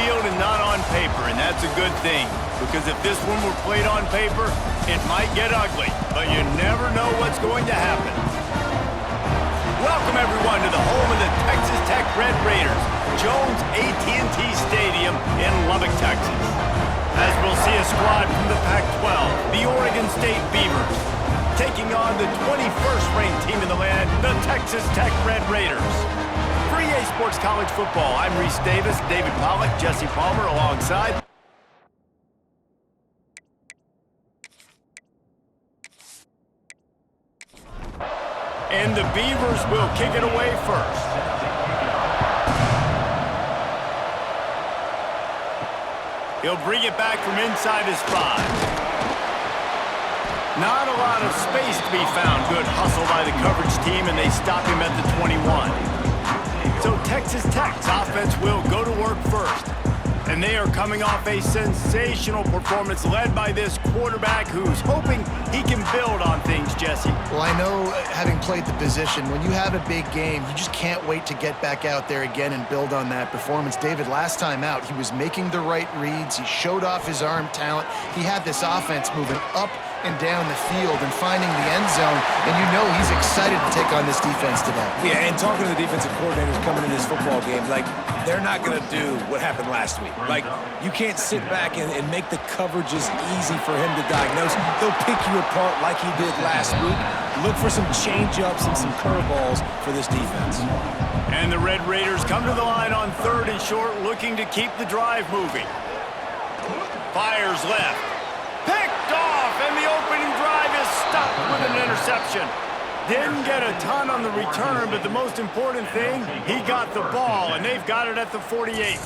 field and not on paper, and that's a good thing. Because if this one were played on paper, it might get ugly, but you never know what's going to happen. Welcome, everyone, to the home of the Texas Tech Red Raiders, Jones AT&T Stadium in Lubbock, Texas. As we'll see a squad from the Pac-12, the Oregon State Beavers, taking on the 21st ranked team in the land, the Texas Tech Red Raiders. For EA Sports College Football, I'm Reese Davis, David Pollack, Jesse Palmer alongside. And the Beavers will kick it away first. He'll bring it back from inside his 5. Not a lot of space to be found. Good hustle by the coverage team, and they stop him at the 21. So Texas Tech's offense will go to work first. And they are coming off a sensational performance led by this quarterback who's hoping he can build on things, Jesse. Well, I know, having played the position, when you have a big game, you just can't wait to get back out there again and build on that performance. David, last time out, he was making the right reads. He showed off his arm talent. He had this offense moving up and down the field and finding the end zone, and you know he's excited to take on this defense today. Yeah, and talking to the defensive coordinators coming in this football game, like, they're not going to do what happened last week. Like, you can't sit back and make the coverages easy for him to diagnose. He'll pick you apart like he did last week. Look for some change-ups and some curveballs for this defense. And the Red Raiders come to the line on 3rd and short, looking to keep the drive moving. Fires left. Picked off, and the opening drive is stopped with an interception. Didn't get a ton on the return, but the most important thing, he got the ball, and they've got it at the 48.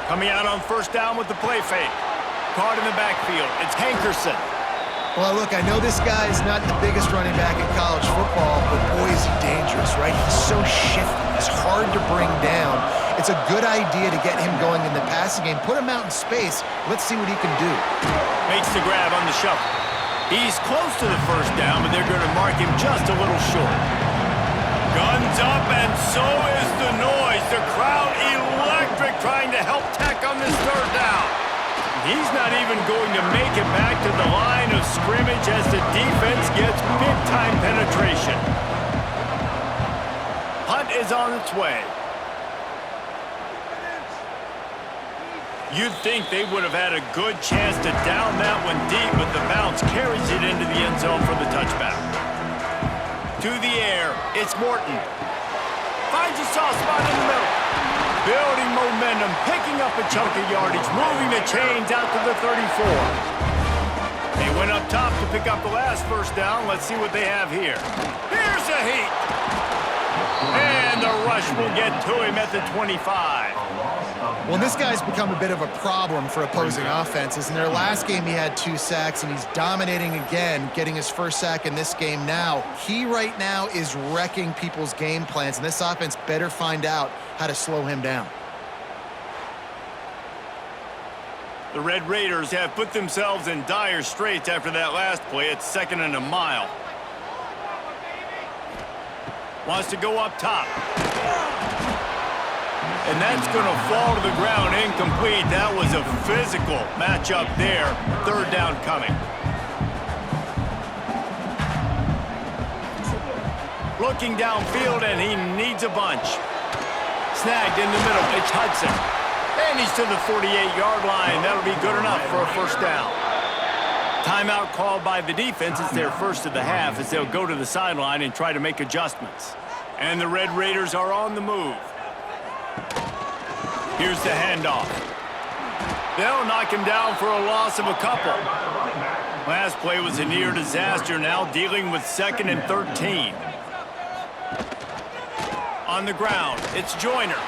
Coming out on 1st down with the play fake. Caught in the backfield. It's Hankerson. Well, look, I know this guy's not the biggest running back in college football, but boy, is he dangerous, right? He's so shifty. He's hard to bring down. It's a good idea to get him going in the passing game. Put him out in space. Let's see what he can do. Makes the grab on the shuffle. He's close to the 1st down, but they're going to mark him just a little short. Guns up, and so is the noise. The crowd electric, trying to help Tech on this 3rd down. He's not even going to make it back to the line of scrimmage as the defense gets big-time penetration. Punt is on its way. You'd think they would have had a good chance to down that one deep, but the bounce carries it into the end zone for the touchback. To the air, it's Morton. Finds a soft spot in the middle. Building momentum, picking up a chunk of yardage, moving the chains out to the 34. They went up top to pick up the last 1st down. Let's see what they have here. Here's a heat. And the rush will get to him at the 25. Well, this guy's become a bit of a problem for opposing offenses. In their last game, he had 2 sacks, and he's dominating again, getting his 1st sack in this game now. He right now is wrecking people's game plans, and this offense better find out how to slow him down. The Red Raiders have put themselves in dire straits after that last play. It's 2nd and a mile. Wants to go up top. And that's going to fall to the ground incomplete. That was a physical matchup there. 3rd down coming. Looking downfield, and he needs a bunch. Snagged in the middle. It's Hudson. And he's to the 48-yard line. That'll be good enough for a 1st down. Timeout called by the defense. It's their 1st of the half as they'll go to the sideline and try to make adjustments. And the Red Raiders are on the move. Here's the handoff. They'll knock him down for a loss of a couple. Last play was a near disaster, now dealing with 2nd and 13. On the ground, it's Joyner.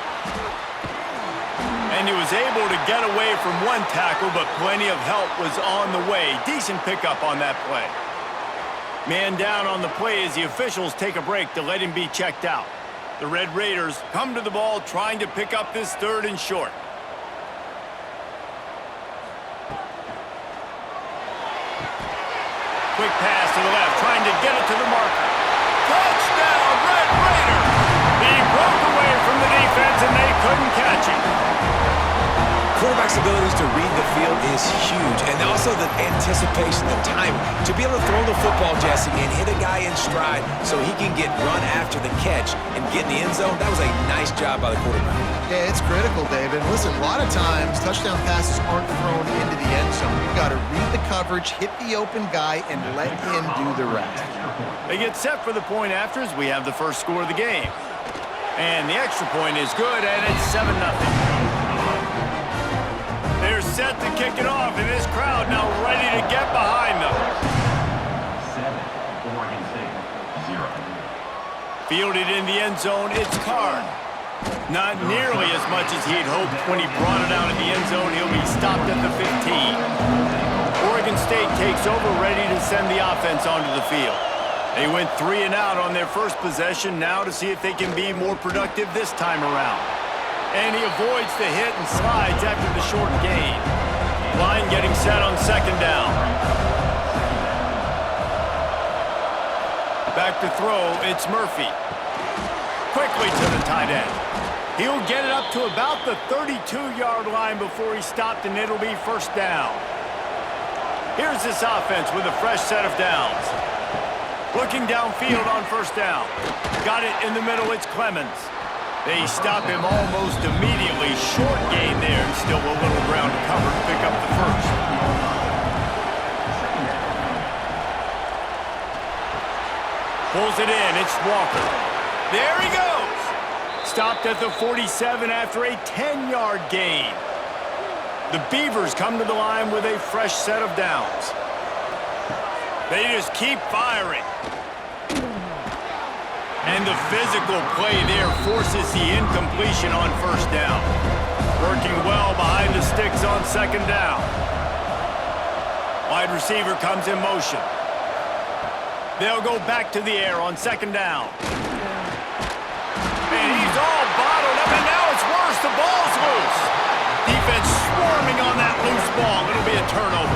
And he was able to get away from one tackle, but plenty of help was on the way. Decent pickup on that play. Man down on the play as the officials take a break to let him be checked out. The Red Raiders come to the ball trying to pick up this 3rd and short. Quick pass to the left, trying to get it to the marker. Touchdown, Red Raiders! He broke away from the defense and they couldn't catch him. Quarterback's abilities to read the field is huge, and also the anticipation, the timing. To be able to throw the football, Jesse, and hit a guy in stride so he can get run after the catch and get in the end zone, that was a nice job by the quarterback. Yeah, it's critical, David. Listen, a lot of times touchdown passes aren't thrown into the end zone. You've got to read the coverage, hit the open guy, and let him do the rest. They get set for the point after as we have the first score of the game. And the extra point is good, and it's 7-0. They're set to kick it off, and this crowd now ready to get behind them. 7, 4 Fielded in the end zone, it's Card. Not nearly as much as he'd hoped when he brought it out in the end zone. He'll be stopped at the 15. Oregon State takes over, ready to send the offense onto the field. They went 3 and out on their first possession, now to see if they can be more productive this time around. And he avoids the hit and slides after the short gain. Line getting set on 2nd down. Back to throw, it's Murphy. Quickly to the tight end. He'll get it up to about the 32-yard line before he's stopped, and it'll be 1st down. Here's this offense with a fresh set of downs. Looking downfield on 1st down. Got it in the middle, it's Clemens. They stop him almost immediately. Short gain there, and still a little ground to cover to pick up the 1st. Pulls it in, it's Walker. There he goes! Stopped at the 47 after a 10-yard gain. The Beavers come to the line with a fresh set of downs. They just keep firing. And the physical play there forces the incompletion on 1st down. Working well behind the sticks on 2nd down. Wide receiver comes in motion. They'll go back to the air on 2nd down. And he's all bottled up, and now it's worse. The ball's loose. Defense swarming on that loose ball. It'll be a turnover.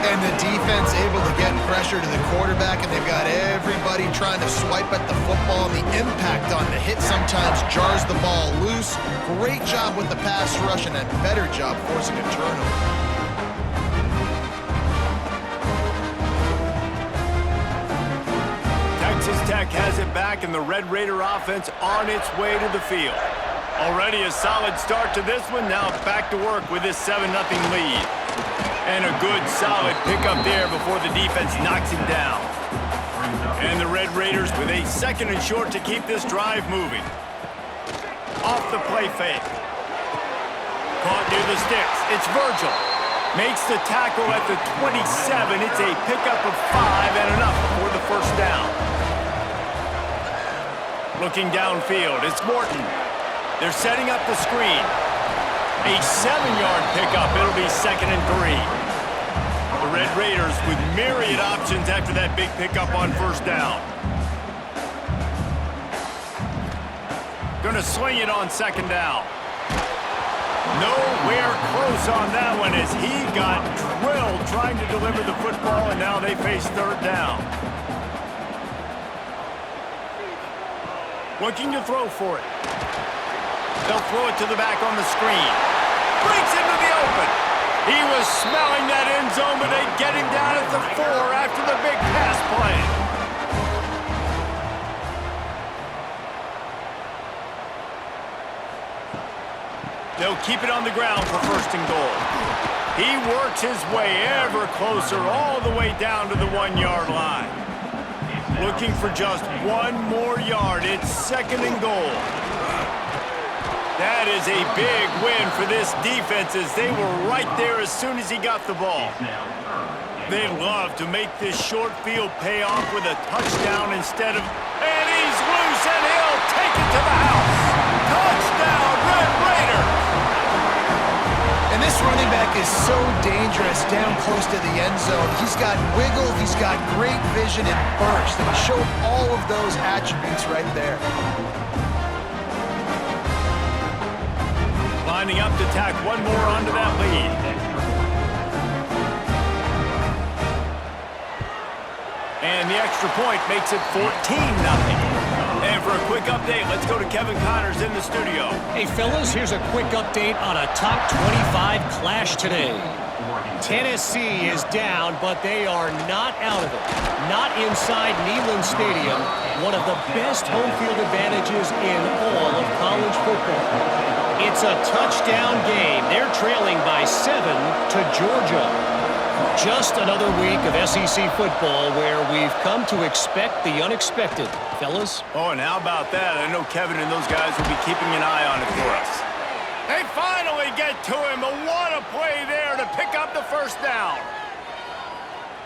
And the defense able to get pressure to the quarterback, and they've got everybody trying to swipe at the football, and the impact on the hit sometimes jars the ball loose. Great job with the pass rush, and a better job forcing a turnover. Texas Tech has it back, and the Red Raider offense on its way to the field. Already a solid start to this one. Now back to work with this 7-0 lead. And a good, solid pickup there before the defense knocks him down. And the Red Raiders with a 2nd and short to keep this drive moving. Off the play fake. Caught near the sticks. It's Virgil. Makes the tackle at the 27. It's a pickup of 5 and enough for the 1st down. Looking downfield, it's Morton. They're setting up the screen. A 7-yard pickup. It'll be 2nd and 3. The Red Raiders with myriad options after that big pickup on 1st down. Gonna sling it on 2nd down. Nowhere close on that one as he got drilled trying to deliver the football, and now they face 3rd down. Looking to throw for it. They'll throw it to the back on the screen. Breaks into the open. He was smelling that end zone, but they get him down at the 4 after the big pass play. They'll keep it on the ground for 1st and goal. He works his way ever closer all the way down to the 1-yard line. Looking for just 1 more yard. It's 2nd and goal. That is a big win for this defense as they were right there as soon as he got the ball. They love to make this short field pay off with a touchdown instead of... And he's loose, and he'll take it to the house. Touchdown, Red Raiders! And this running back is so dangerous down close to the end zone. He's got wiggle, he's got great vision and burst, and he showed all of those attributes right there. Lining up to tack one more onto that lead. And the extra point makes it 14-0. And for a quick update, let's go to Kevin Connors in the studio. Hey, fellas, here's a quick update on a top 25 clash today. Tennessee is down, but they are not out of it. Not inside Neyland Stadium, one of the best home field advantages in all of college football. It's a touchdown game. They're trailing by 7 to Georgia. Just another week of SEC football where we've come to expect the unexpected, fellas. Oh, and how about that? I know Kevin and those guys will be keeping an eye on it for us. They finally get to him, but what a play there to pick up the first down.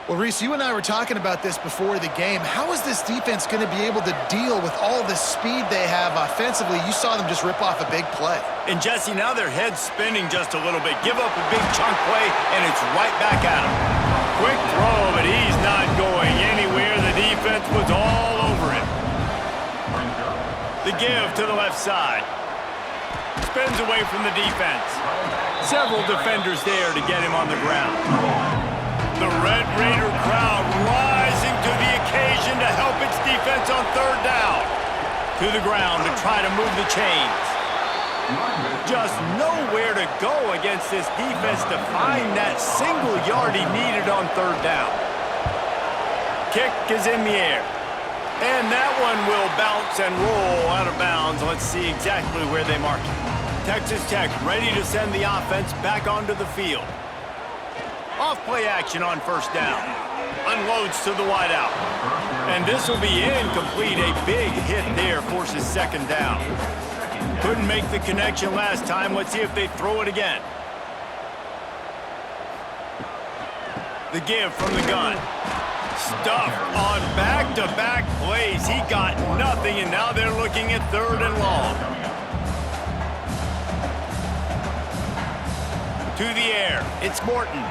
Well, Reese, you and I were talking about this before the game. How is this defense going to be able to deal with all the speed they have offensively? You saw them just rip off a big play. And Jesse, now their head's spinning just a little bit. Give up a big chunk play, and it's right back at him. Quick throw, but he's not going anywhere. The defense was all over him. The give to the left side. Spins away from the defense. Several defenders there to get him on the ground. The Red Raider crowd rising to the occasion to help its defense on third down. To the ground to try to move the chains. Just nowhere to go against this defense to find that single yard he needed on third down. Kick is in the air. And that one will bounce and roll out of bounds. Let's see exactly where they mark it. Texas Tech ready to send the offense back onto the field. Off-play action on first down. Unloads to the wideout. And this will be incomplete. A big hit there forces second down. Couldn't make the connection last time. Let's see if they throw it again. The give from the gun. Stuffed on back-to-back plays. He got nothing, and now they're looking at third and long. To the air. It's Morton.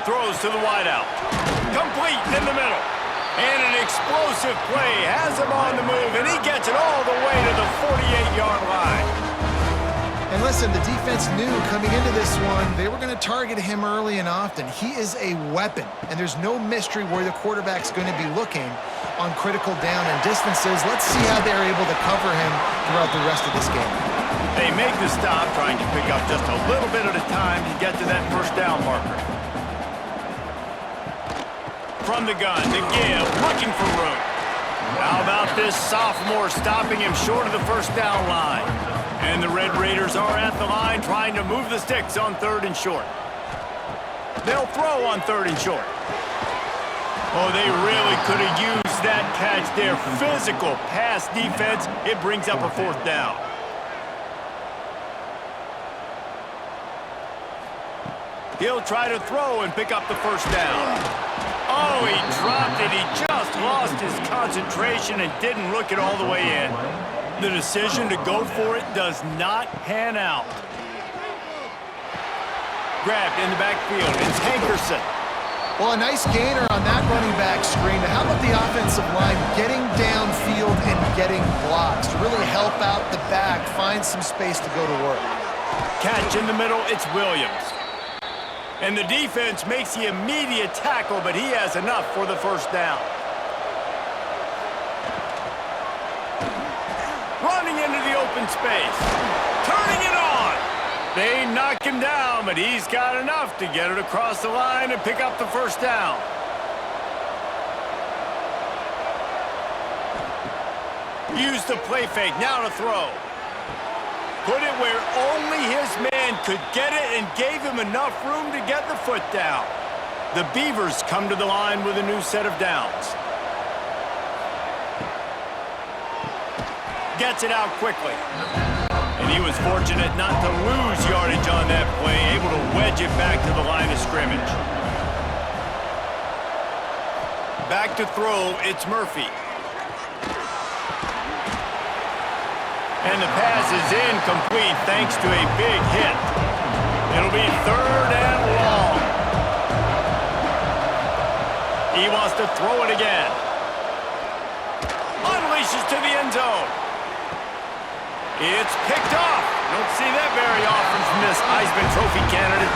Throws to the wideout. Complete in the middle. And an explosive play has him on the move, and he gets it all the way to the 48-yard line. And listen, the defense knew coming into this one, they were going to target him early and often. He is a weapon, and there's no mystery where the quarterback's going to be looking on critical down and distances. Let's see how they're able to cover him throughout the rest of this game. They make the stop, trying to pick up just a little bit at a time to get to that first down marker. From the gun, the give, looking for room. How about this sophomore stopping him short of the first down line? And the Red Raiders are at the line trying to move the sticks on third and short. They'll throw on third and short. Oh, they really could have used that catch there. Physical pass defense. It brings up a fourth down. He'll try to throw and pick up the first down. Oh, he dropped it. He just lost his concentration and didn't look it all the way in. The decision to go for it does not pan out. Grabbed in the backfield. It's Hankerson. Well, a nice gainer on that running back screen. How about the offensive line getting downfield and getting blocks to really help out the back, find some space to go to work? Catch in the middle. It's Williams. And the defense makes the immediate tackle, but he has enough for the first down. Running into the open space. Turning it on. They knock him down, but he's got enough to get it across the line and pick up the first down. Use the play fake. Now to throw. Put it where only his man could get it and gave him enough room to get the foot down. The Beavers come to the line with a new set of downs. Gets it out quickly. And he was fortunate not to lose yardage on that play, able to wedge it back to the line of scrimmage. Back to throw, it's Murphy. And the pass is incomplete thanks to a big hit. It'll be 3rd and long. He wants to throw it again. Unleashes to the end zone. It's picked off. Don't see that very often from this Heisman Trophy candidate.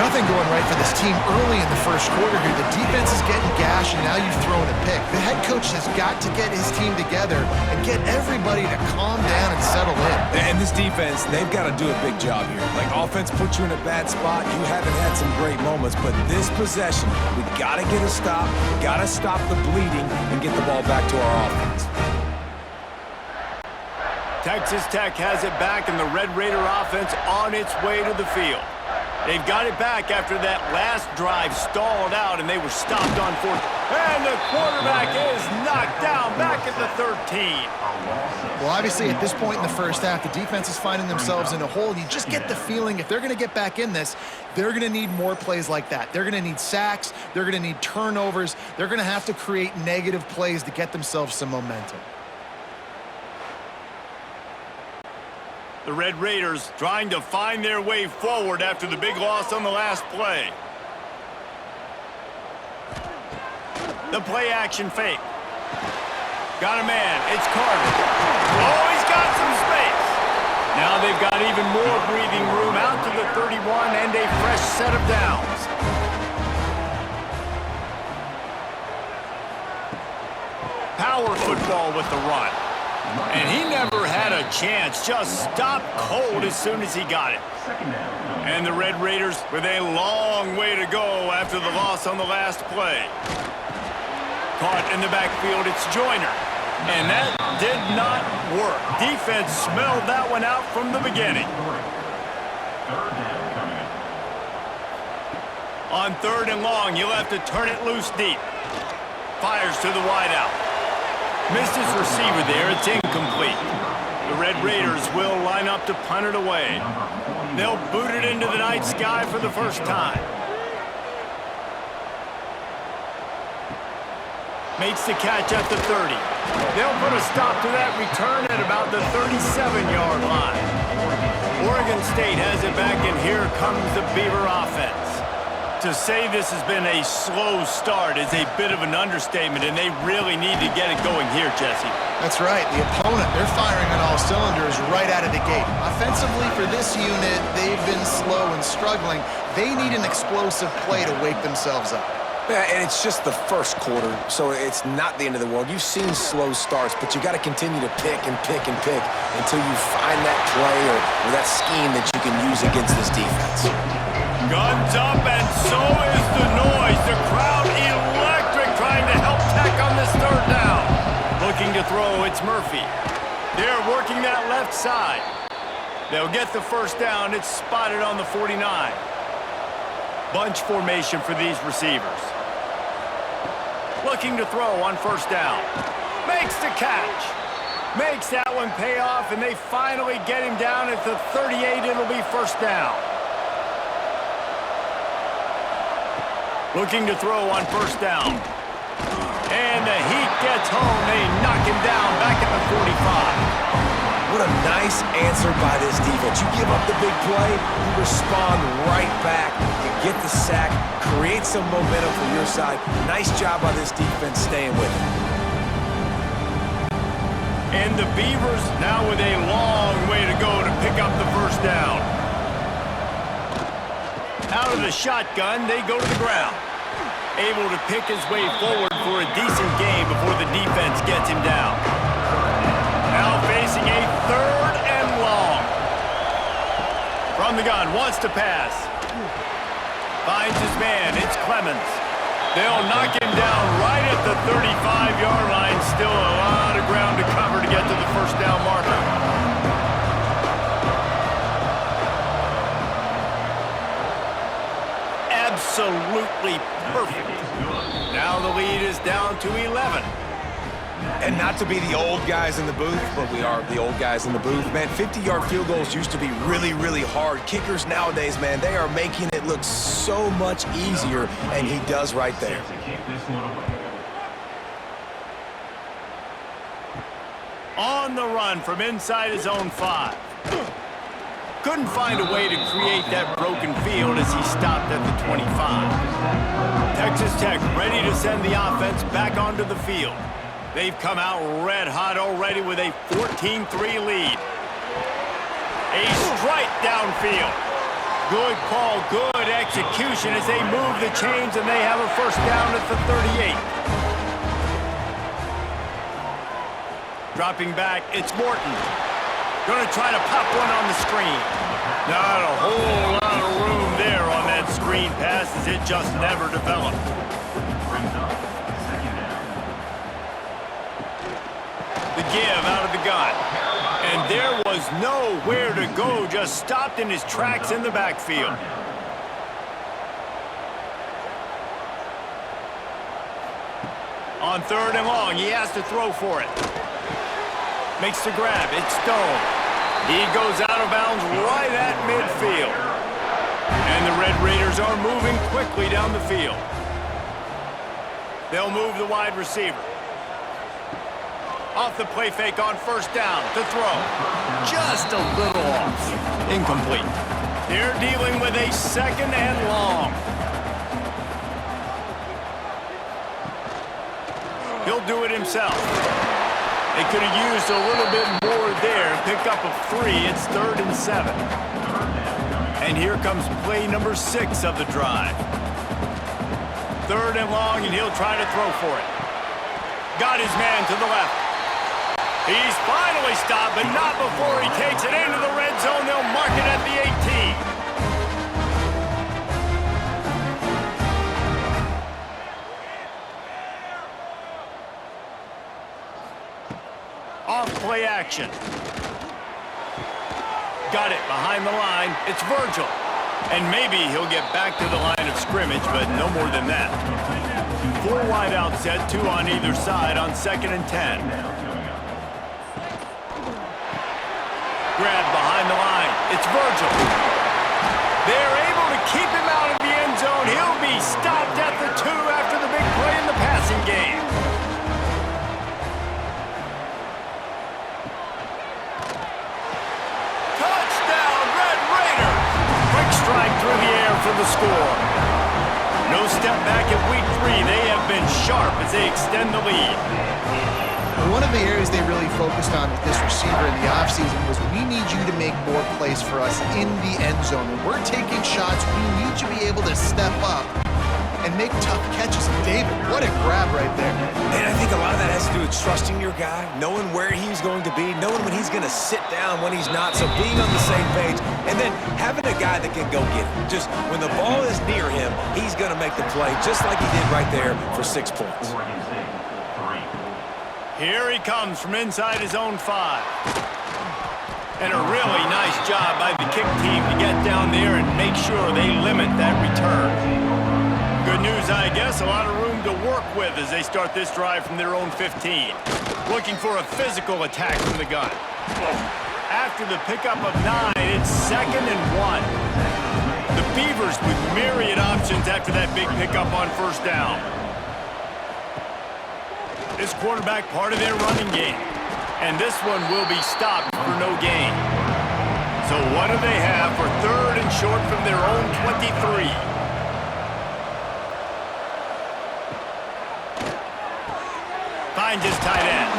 Nothing going right for this team early in the first quarter here. The defense is getting gashed, and now you've thrown a pick. The head coach has got to get his team together and get everybody to calm down and settle in. And this defense, they've got to do a big job here. Like, offense puts you in a bad spot. You haven't had some great moments, but this possession, we got to get a stop, got to stop the bleeding, and get the ball back to our offense. Texas Tech has it back, and the Red Raider offense on its way to the field. They've got it back after that last drive stalled out, and they were stopped on 4th. And the quarterback is knocked down back at the 13. Well, obviously, at this point in the first half, the defense is finding themselves in a hole. You just get the feeling if they're going to get back in this, they're going to need more plays like that. They're going to need sacks. They're going to need turnovers. They're going to have to create negative plays to get themselves some momentum. The Red Raiders trying to find their way forward after the big loss on the last play. The play action fake. Got a man. It's Carter. Oh, he's got some space. Now they've got even more breathing room out to the 31 and a fresh set of downs. Power football with the run. And he never had a chance, just stopped cold as soon as he got it. And the Red Raiders with a long way to go after the loss on the last play. Caught in the backfield, it's Joyner. And that did not work. Defense smelled that one out from the beginning. On 3rd and long, you'll have to turn it loose deep. Fires to the wideout. Missed his receiver there. It's incomplete. The Red Raiders will line up to punt it away. They'll boot it into the night sky for the first time. Makes the catch at the 30. They'll put a stop to that return at about the 37-yard line. Oregon State has it back, and here comes the Beaver offense. To say this has been a slow start is a bit of an understatement, and they really need to get it going here, Jesse. That's right. The opponent, they're firing on all cylinders right out of the gate. Offensively, for this unit, they've been slow and struggling. They need an explosive play to wake themselves up. Yeah, and it's just the first quarter, so it's not the end of the world. You've seen slow starts, but you got to continue to pick and pick and pick until you find that play or that scheme that you can use against this defense. Guns up, and so is the noise. The crowd electric, trying to help Tech on this 3rd down. Looking to throw, it's Murphy. They're working that left side. They'll get the first down. It's spotted on the 49. Bunch formation for these receivers. Looking to throw on 1st down. Makes the catch. Makes that one pay off, and they finally get him down at the 38. It'll be 1st down. Looking to throw on 1st down. And the heat gets home. They knock him down back at the 45. What a nice answer by this defense. You give up the big play, you respond right back. You get the sack, create some momentum for your side. Nice job by this defense staying with it. And the Beavers now with a long way to go to pick up the 1st down. Out of the shotgun, they go to the ground. Able to pick his way forward for a decent game before the defense gets him down. Now facing a 3rd and long. From the gun, wants to pass. Finds his man, it's Clemens. They'll knock him down right at the 35-yard line. Still a lot of ground to cover to get to the 1st down marker. Absolutely perfect. Now the lead is down to 11. And not to be the old guys in the booth, but we are the old guys in the booth. Man, 50-yard field goals used to be really, really hard. Kickers nowadays, man, they are making it look so much easier, and he does right there. On the run from inside his own 5. Couldn't find a way to create that broken field as he stopped at the 25. Texas Tech ready to send the offense back onto the field. They've come out red hot already with a 14-3 lead. A strike downfield. Good call, good execution as they move the chains, and they have a first down at the 38. Dropping back, it's Morton. Going to try to pop one on the screen. Not a whole lot of room there on that screen pass as it just never developed. The give out of the gun. And there was nowhere to go, just stopped in his tracks in the backfield. On 3rd and long, he has to throw for it. Makes the grab, it's Stone. He goes out of bounds right at midfield. And the Red Raiders are moving quickly down the field. They'll move the wide receiver. Off the play fake on first down to throw. Just a little off. Incomplete. They're dealing with a 2nd and long. He'll do it himself. They could have used a little bit more there. Pick up a 3. It's 3rd and 7. And here comes play number 6 of the drive. 3rd and long, and he'll try to throw for it. Got his man to the left. He's finally stopped, but not before he takes it into the red zone. They'll mark it at the 18. Off-play action. Got it behind the line. It's Virgil. And maybe he'll get back to the line of scrimmage, but no more than that. 4 wide out set, 2 on either side on 2nd and 10. Grab behind the line. It's Virgil. They're able to keep him out of the end zone. He'll be stopped at the 2 after the big play in the passing game. Strike through the air for the score. No step back at week 3. They have been sharp as they extend the lead. One of the areas they really focused on with this receiver in the offseason was we need you to make more plays for us in the end zone. When we're taking shots, we need you to be able to step up and make tough catches. David, what a grab right there. And I think a lot of that has to do with trusting your guy, knowing where he's going to be, knowing when he's going to sit down, when he's not, so being on the same page, and then having a guy that can go get it. Just when the ball is near him, he's going to make the play, just like he did right there for 6 points. Here he comes from inside his own 5. And a really nice job by the kick team to get down there and make sure they limit that return. Good news, I guess, a lot of room to work with as they start this drive from their own 15. Looking for a physical attack from the gun. After the pickup of 9, it's 2nd and 1. The Beavers with myriad options after that big pickup on first down. This quarterback part of their running game. And this one will be stopped for no gain. So what do they have for 3rd and short from their own 23? Finds his tight end.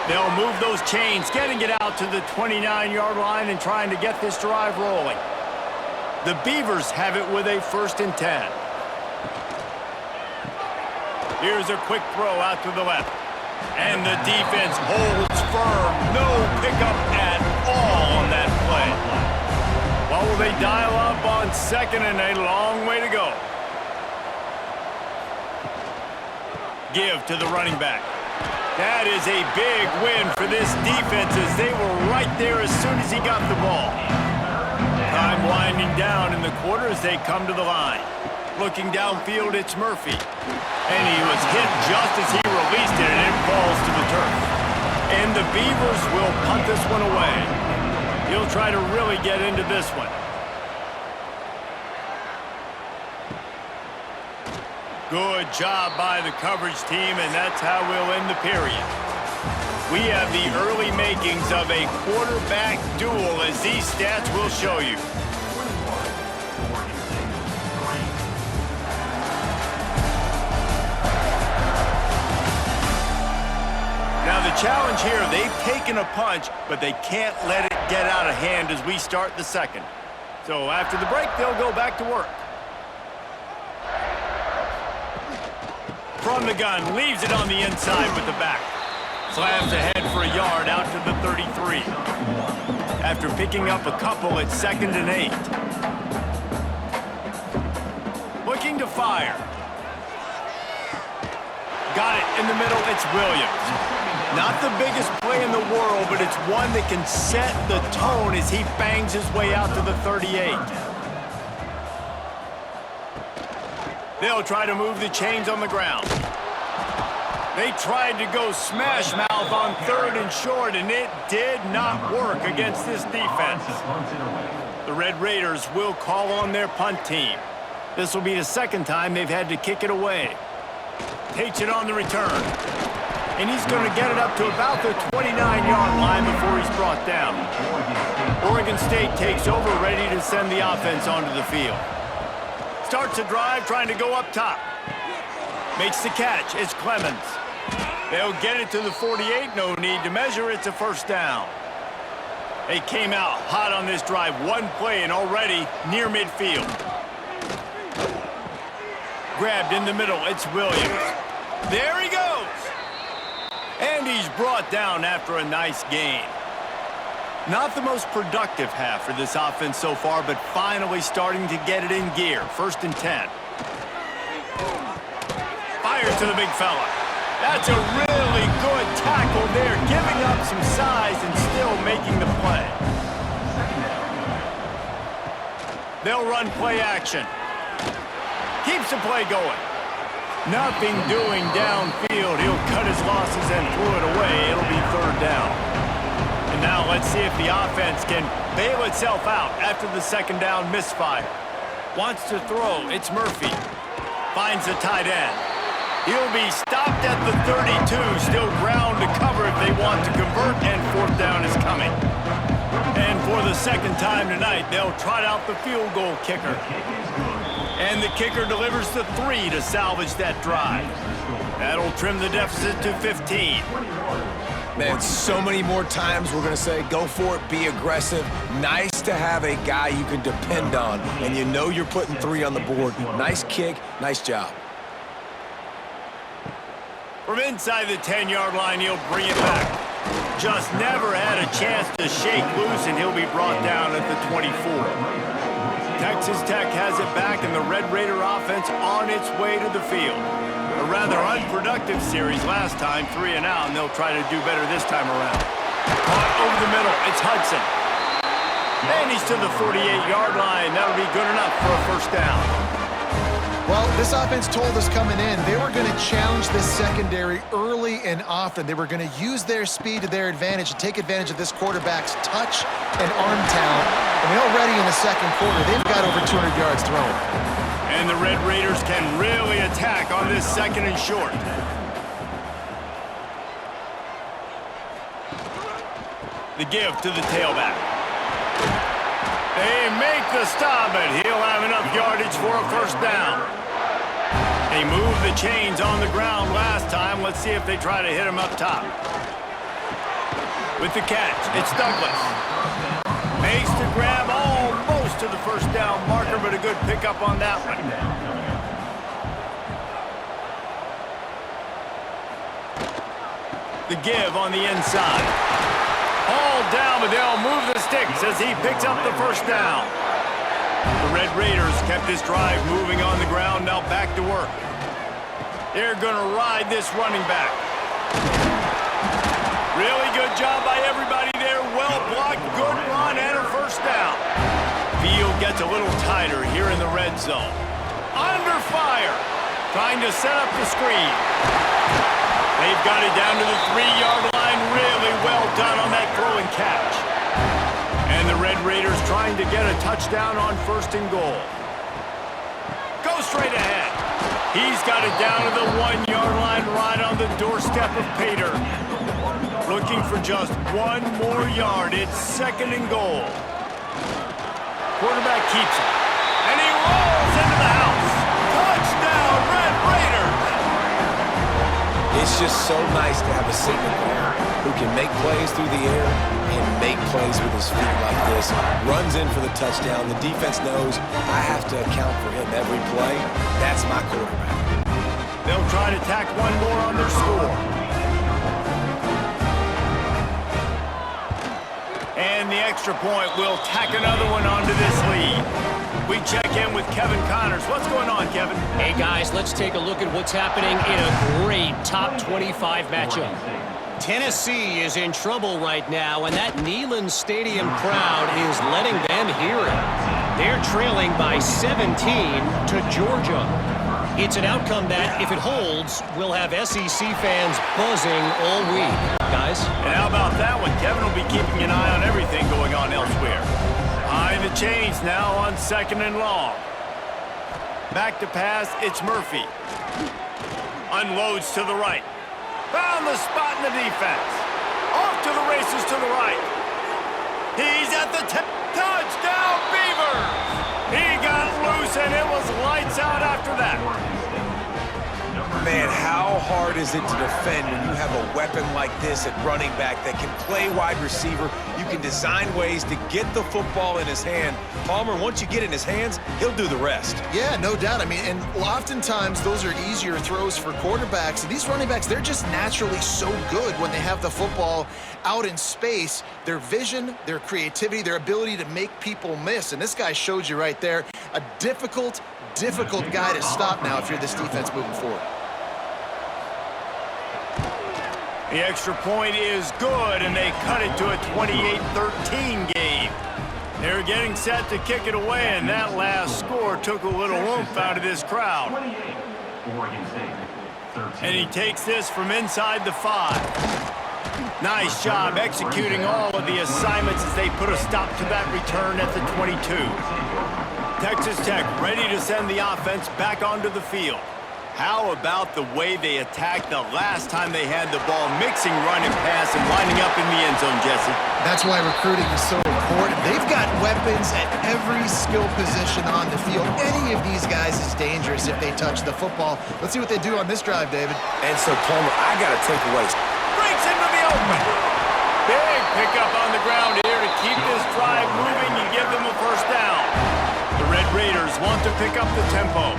They'll move those chains, getting it out to the 29-yard line and trying to get this drive rolling. The Beavers have it with a 1st and 10. Here's a quick throw out to the left. And the defense holds firm. No pickup at all on that play. Well, will they dial up on 2nd and a long way to go? Give to the running back. That is a big win for this defense as they were right there as soon as he got the ball. Time winding down in the quarter as they come to the line. Looking downfield, it's Murphy. And he was hit just as he released it, and it falls to the turf. And the Beavers will punt this one away. He'll try to really get into this one. Good job by the coverage team, and that's how we'll end the period. We have the early makings of a quarterback duel, as these stats will show you. Now the challenge here, they've taken a punch, but they can't let it get out of hand as we start the second. So after the break, they'll go back to work. From the gun, leaves it on the inside with the back. Slams ahead for a yard out to the 33. After picking up a couple at 2nd and 8. Looking to fire. Got it in the middle, it's Williams. Not the biggest play in the world, but it's one that can set the tone as he bangs his way out to the 38. They'll try to move the chains on the ground. They tried to go smash mouth on 3rd and short, and it did not work against this defense. The Red Raiders will call on their punt team. This will be the 2nd time they've had to kick it away. Takes it on the return. And he's going to get it up to about the 29-yard line before he's brought down. Oregon State takes over, ready to send the offense onto the field. Starts a drive, trying to go up top. Makes the catch. It's Clemens. They'll get it to the 48. No need to measure. It's a 1st down. They came out hot on this drive. One play and already near midfield. Grabbed in the middle. It's Williams. There he goes. And he's brought down after a nice gain. Not the most productive half for this offense so far, but finally starting to get it in gear. 1st and 10. Fires to the big fella. That's a really good tackle there, giving up some size and still making the play. They'll run play action. Keeps the play going. Nothing doing downfield. He'll cut his losses and throw it away. It'll be 3rd down. And now let's see if the offense can bail itself out after the 2nd down misfire. Wants to throw. It's Murphy. Finds the tight end. He'll be stopped at the 32. Still ground to cover if they want to convert, and 4th down is coming. And for the 2nd time tonight, they'll trot out the field goal kicker. And the kicker delivers the 3 to salvage that drive. That'll trim the deficit to 15. Man, so many more times we're going to say, go for it, be aggressive. Nice to have a guy you can depend on, and you know you're putting 3 on the board. Nice kick, nice job. From inside the 10-yard line, he'll bring it back. Just never had a chance to shake loose, and he'll be brought down at the 24. Texas Tech has it back, and the Red Raider offense on its way to the field. A rather unproductive series last time, 3 and out, and they'll try to do better this time around. Caught over the middle, it's Hudson. And he's to the 48-yard line. That'll be good enough for a 1st down. Well, this offense told us coming in they were going to challenge this secondary early and often. They were going to use their speed to their advantage and take advantage of this quarterback's touch and arm talent. And already in the 2nd quarter, they've got over 200 yards thrown. And the Red Raiders can really attack on this 2nd and short. The give to the tailback. They make the stop, but he'll have enough yardage for a 1st down. They moved the chains on the ground last time. Let's see if they try to hit him up top. With the catch, it's Douglas. Makes the grab almost to the 1st down marker, but a good pickup on that one. The give on the inside. All down, but they'll move the sticks as he picks up the 1st down. The Red Raiders kept this drive moving on the ground, now back to work. They're going to ride this running back. Really good job by everybody there. Well blocked, good run, and a 1st down. Field gets a little tighter here in the red zone. Under fire, trying to set up the screen. They've got it down to the 3-yard line. Really well done on that throw and catch. And the Red Raiders trying to get a touchdown on 1st and goal. Go straight ahead. He's got it down to the 1-yard line right on the doorstep of Pater. Looking for just one more yard. It's 2nd and goal. Quarterback keeps it. And he rolls into the house. Touchdown, Red Raiders! It's just so nice to have a signal player who can make plays through the air and make plays with his feet like this. Runs in for the touchdown. The defense knows I have to account for him every play. That's my quarterback. They'll try to tack one more on their score. And the extra point will tack another one onto this lead. We check in with Kevin Connors. What's going on, Kevin? Hey, guys, let's take a look at what's happening in a great top 25 matchup. Tennessee is in trouble right now, and that Neyland Stadium crowd is letting them hear it. They're trailing by 17 to Georgia. It's an outcome that, if it holds, will have SEC fans buzzing all week. Guys? And how about that one? Kevin will be keeping an eye on everything going on elsewhere. High the chains now on 2nd and long. Back to pass, it's Murphy. Unloads to the right. Found the spot in the defense. Off to the races to the right. He's at the touchdown, Beavers! He got loose and it was lights out after that. Man, how hard is it to defend when you have a weapon like this at running back that can play wide receiver? You can design ways to get the football in his hand. Palmer, once you get it in his hands, he'll do the rest. Yeah, no doubt. I mean, and oftentimes those are easier throws for quarterbacks. And these running backs, they're just naturally so good when they have the football out in space. Their vision, their creativity, their ability to make people miss. And this guy showed you right there, a difficult guy to stop now if you're this defense moving forward. The extra point is good, and they cut it to a 28-13 game. They're getting set to kick it away, and that last score took a little oomph out of this crowd. And he takes this from inside the 5. Nice job executing all of the assignments as they put a stop to that return at the 22. Texas Tech ready to send the offense back onto the field. How about the way they attacked the last time they had the ball, mixing run and pass and lining up in the end zone, Jesse? That's why recruiting is so important. They've got weapons at every skill position on the field. Any of these guys is dangerous if they touch the football. Let's see what they do on this drive, David. And so, Palmer, I got to take away. Breaks into the open. Big pickup on the ground here to keep this drive moving and give them a first down. The Red Raiders want to pick up the tempo.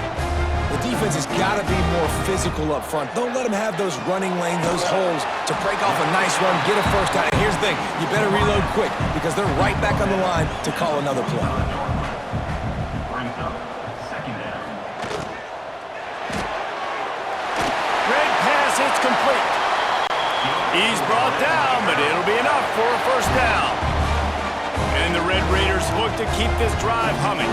The defense has got to be more physical up front. Don't let them have those running lanes, those holes to break off a nice run, get a first down. And here's the thing, you better reload quick because they're right back on the line to call another play. Red pass, it's complete. He's brought down, but it'll be enough for a first down. And the Red Raiders look to keep this drive humming.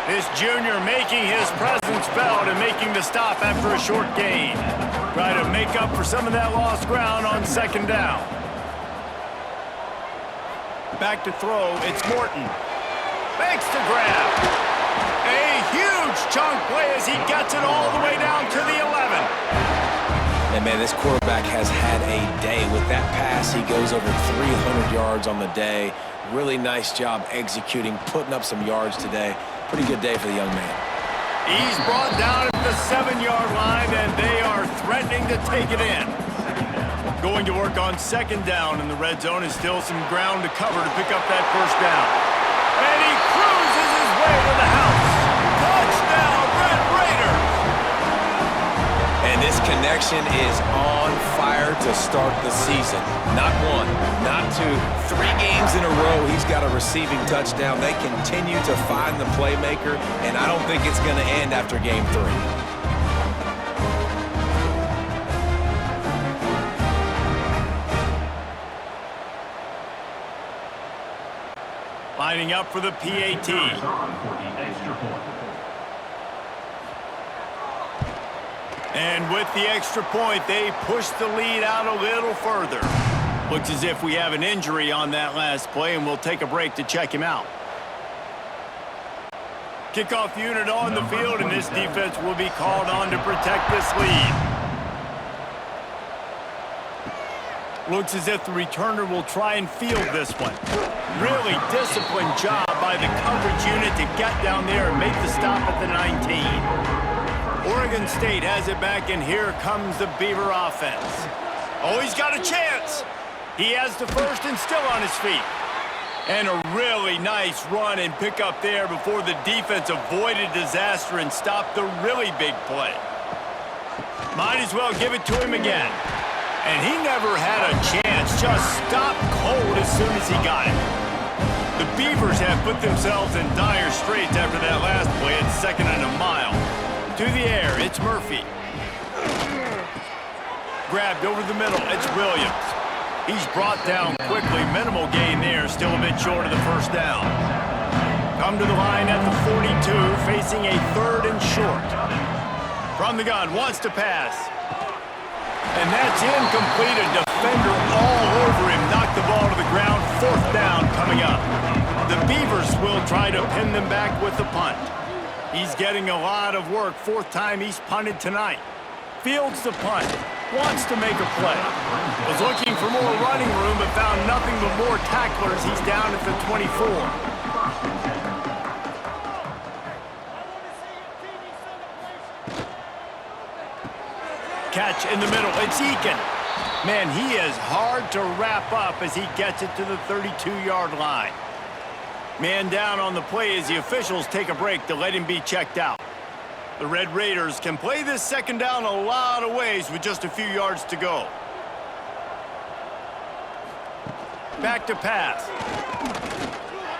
This junior making his presence felt and making the stop after a short gain. Try to make up for some of that lost ground on 2nd down. Back to throw, it's Morton. Makes the grab. A huge chunk play as he gets it all the way down to the 11. And man, this quarterback has had a day. With that pass, he goes over 300 yards on the day. Really nice job executing, putting up some yards today. Pretty good day for the young man. He's brought down at the 7-yard line, and they are threatening to take it in. Going to work on 2nd down, and the red zone is still some ground to cover to pick up that first down. And he cruises his way to the house. Touchdown, Red Raiders! And this connection is on fire to start the season. Not one, not two, 3 games in a row he's got a receiving touchdown. They continue to find the playmaker, and I don't think it's going to end after game 3. Lining up for the PAT. And with the extra point, they push the lead out a little further. Looks as if we have an injury on that last play, and we'll take a break to check him out. Kickoff unit on the field, and this defense will be called on to protect this lead. Looks as if the returner will try and field this one. Really disciplined job by the coverage unit to get down there and make the stop at the 19. Oregon State has it back, and here comes the Beaver offense. Oh, he's got a chance. He has the first and still on his feet. And a really nice run and pick up there before the defense avoided disaster and stopped the really big play. Might as well give it to him again. And he never had a chance, just stopped cold as soon as he got it. The Beavers have put themselves in dire straits after that last play at 2nd and a mile. To the air, it's Murphy. Grabbed over the middle, it's Williams. He's brought down quickly, minimal gain there, still a bit short of the first down. Come to the line at the 42, facing a 3rd and short. From the gun, wants to pass. And that's incomplete. A defender all over him. Knocked the ball to the ground. 4th down coming up. The Beavers will try to pin them back with the punt. He's getting a lot of work. 4th time he's punted tonight. Fields the punt. Wants to make a play. Was looking for more running room, but found nothing but more tacklers. He's down at the 24. Catch in the middle, it's Eakin. Man, he is hard to wrap up as he gets it to the 32-yard line. Man down on the play as the officials take a break to let him be checked out. The Red Raiders can play this 2nd down a lot of ways with just a few yards to go. Back to pass.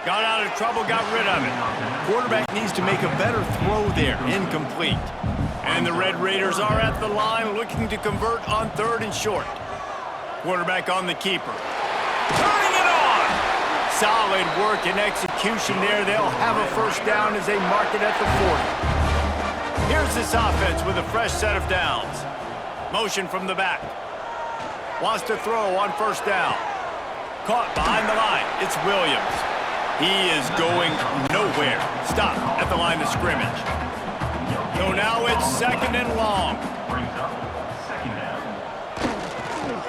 Got out of trouble, got rid of it. Quarterback needs to make a better throw there, incomplete. And the Red Raiders are at the line looking to convert on 3rd and short. Quarterback on the keeper. Turning it on! Solid work and execution there. They'll have a 1st down as they mark it at the 40. Here's this offense with a fresh set of downs. Motion from the back. Wants to throw on 1st down. Caught behind the line. It's Williams. He is going nowhere. Stop at the line of scrimmage. So now it's 2nd and long.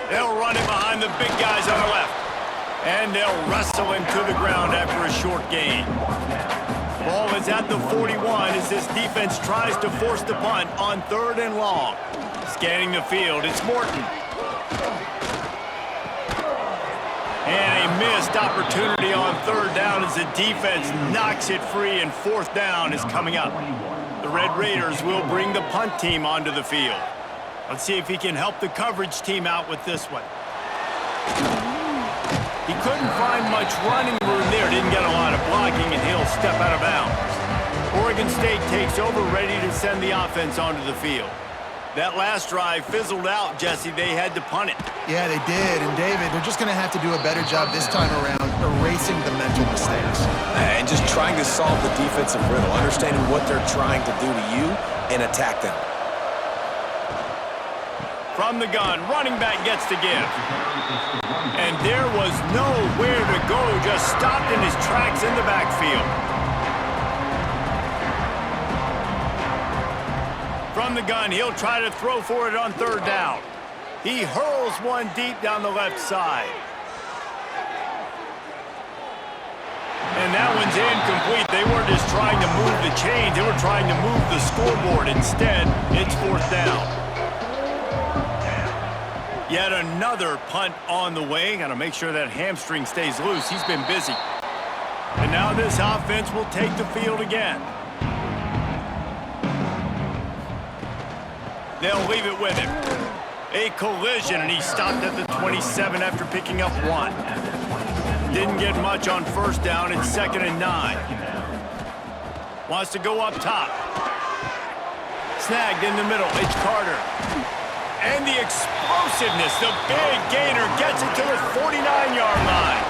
They'll run it behind the big guys on the left. And they'll wrestle him to the ground after a short gain. Ball is at the 41 as this defense tries to force the punt on 3rd and long. Scanning the field, it's Morton. And a missed opportunity on 3rd down as the defense knocks it free, and 4th down is coming up. The Red Raiders will bring the punt team onto the field. Let's see if he can help the coverage team out with this one. He couldn't find much running room there. Didn't get a lot of blocking, and he'll step out of bounds. Oregon State takes over, ready to send the offense onto the field. That last drive fizzled out, Jesse. They had to punt it. Yeah, they did. And, David, they're just going to have to do a better job this time around erasing the mental mistakes. And just trying to solve the defensive riddle, understanding what they're trying to do to you and attack them. From the gun, running back gets the give. And there was nowhere to go, just stopped in his tracks in the backfield. From the gun, he'll try to throw for it on 3rd down. He hurls one deep down the left side. And that one's incomplete. They weren't just trying to move the chains, they were trying to move the scoreboard. Instead, it's 4th down. Yet another punt on the way. Got to make sure that hamstring stays loose. He's been busy. And now this offense will take the field again. They'll leave it with him. A collision, and he stopped at the 27 after picking up 1. Didn't get much on 1st down. It's 2nd and 9. Wants to go up top. Snagged in the middle. It's Carter. And the explosiveness, the big gainer gets it to the 49-yard line.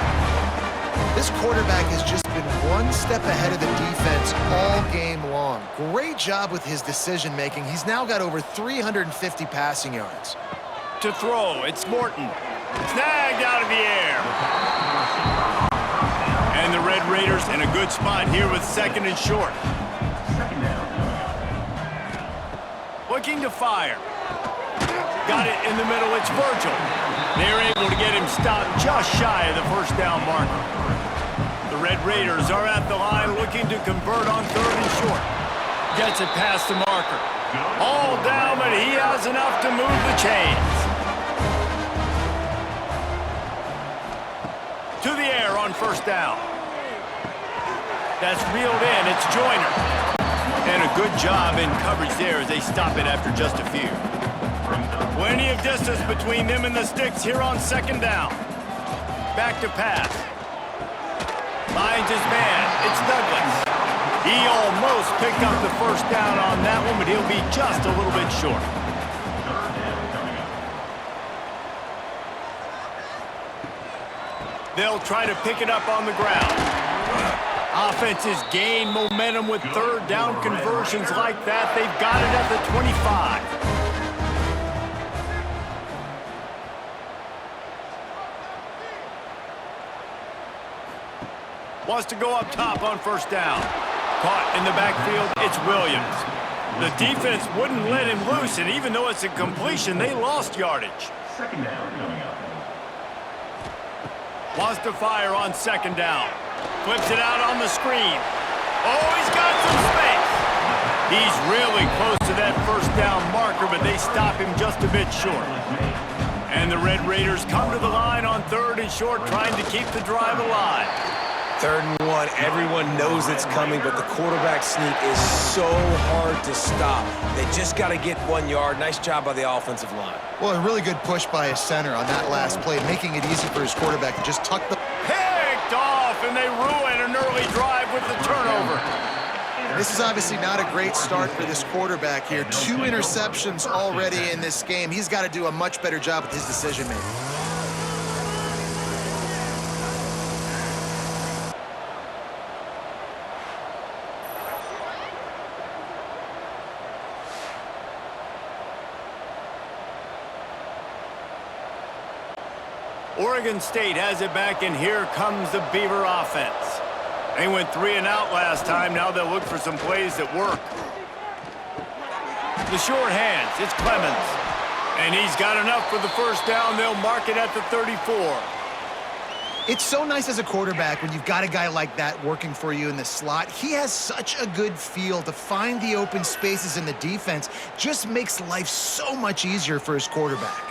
This quarterback has just been one step ahead of the defense all game long. Great job with his decision-making. He's now got over 350 passing yards. To throw, it's Morton. Snagged out of the air. And the Red Raiders in a good spot here with 2nd and short. Looking to fire. Got it in the middle, it's Virgil. They're able to get him stopped just shy of the 1st down marker. The Red Raiders are at the line looking to convert on 3rd and short. Gets it past the marker. All down, but he has enough to move the chains. To the air on 1st down. That's reeled in, it's Joyner. And a good job in coverage there as they stop it after just a few. Plenty of distance between them and the sticks here on 2nd down. Back to pass. Finds his man, it's Douglas. He almost picked up the 1st down on that one, but he'll be just a little bit short. They'll try to pick it up on the ground. Offenses gain momentum with 3rd down conversions like that. They've got it at the 25. Wants to go up top on 1st down. Caught in the backfield, it's Williams. The defense wouldn't let him loose, and even though it's a completion, they lost yardage. 2nd down coming up. Wants to fire on 2nd down. Flips it out on the screen. Oh, he's got some space. He's really close to that 1st down marker, but they stop him just a bit short. And the Red Raiders come to the line on 3rd and short, trying to keep the drive alive. 3rd and 1, everyone knows it's coming, but the quarterback sneak is so hard to stop. They just got to get 1 yard. Nice job by the offensive line. Well, a really good push by his center on that last play, making it easy for his quarterback to just tuck the... Picked off, and they ruin an early drive with the turnover. This is obviously not a great start for this quarterback here. 2 interceptions already in this game. He's got to do a much better job with his decision-making. Oregon State has it back, and here comes the Beaver offense. They went 3 and out last time. Now they'll look for some plays that work. The short hands, it's Clemens. And he's got enough for the 1st down. They'll mark it at the 34. It's so nice as a quarterback when you've got a guy like that working for you in the slot. He has such a good feel to find the open spaces in the defense. Just makes life so much easier for his quarterback.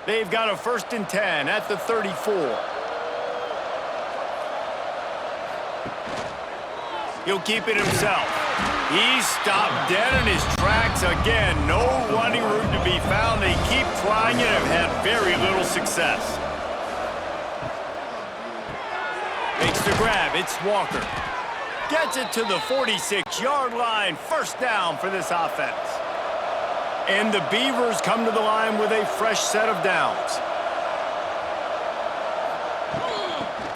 They've got a 1st and 10 at the 34. He'll keep it himself. He's stopped dead in his tracks again. No running room to be found. They keep trying it and have had very little success. Makes the grab. It's Walker. Gets it to the 46-yard line. 1st down for this offense. And the Beavers come to the line with a fresh set of downs.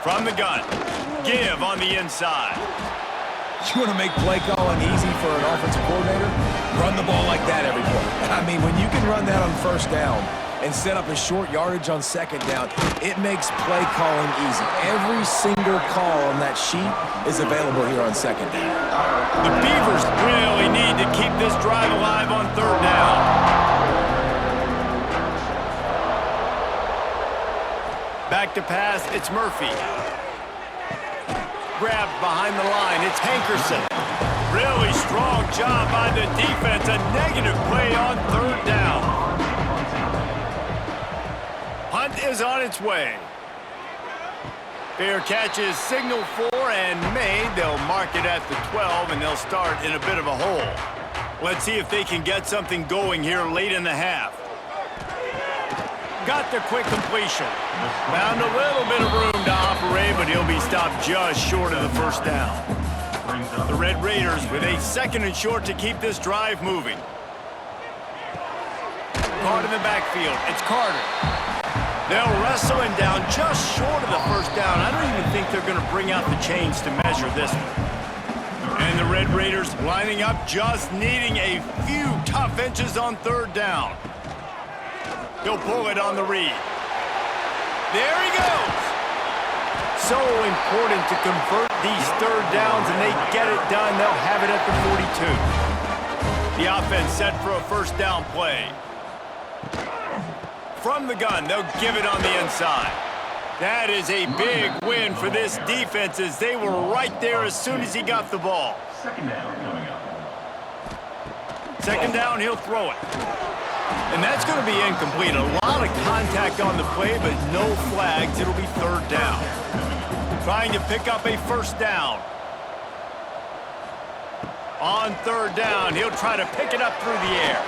From the gun, give on the inside. You want to make play calling easy for an offensive coordinator? Run the ball like that every play. I mean, when you can run that on 1st down and set up a short yardage on 2nd down, it makes play calling easy. Every single call on that sheet is available here on 2nd down. The Beavers really need to keep this drive alive on 3rd down. Back to pass, it's Murphy. Grabbed behind the line, it's Hankerson. Really strong job by the defense. A negative play on 3rd down. Punt is on its way. Fair catch is signaled for and made. They'll mark it at the 12, and they'll start in a bit of a hole. Let's see if they can get something going here late in the half. Got the quick completion. Found a little bit of room to operate, but he'll be stopped just short of the 1st down. The Red Raiders with a 2nd and short to keep this drive moving. Caught in the backfield. It's Carter. They'll wrestle him down just short of the first down. I don't even think they're going to bring out the chains to measure this one. And the Red Raiders lining up, just needing a few tough inches on third down. He'll pull it on the read. There he goes. So important to convert these third downs, and they get it done. They'll have it at the 42. The offense set for a first down play. From the gun, they'll give it on the inside. That is a big win for this defense, as they were right there as soon as he got the ball. Second down coming up. Second down, he'll throw it. And that's going to be incomplete. A lot of contact on the play, but no flags. It'll be third down. Trying to pick up a first down. On third down, he'll try to pick it up through the air.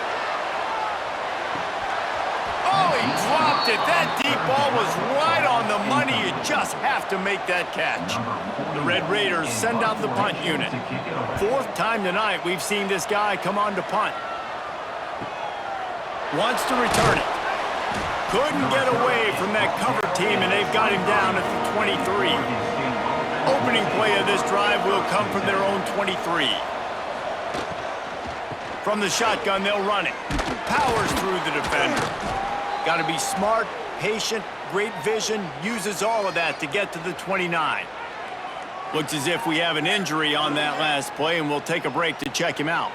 Oh, he dropped it. That deep ball was right on the money. You just have to make that catch. The Red Raiders send out the punt unit. Fourth time tonight we've seen this guy come on to punt. Wants to return it. Couldn't get away from that cover team, and they've got him down at the 23. Opening play of this drive will come from their own 23. From the shotgun, they'll run it. Powers through the defender. Got to be smart, patient, great vision, uses all of that to get to the 29. Looks as if we have an injury on that last play, and we'll take a break to check him out.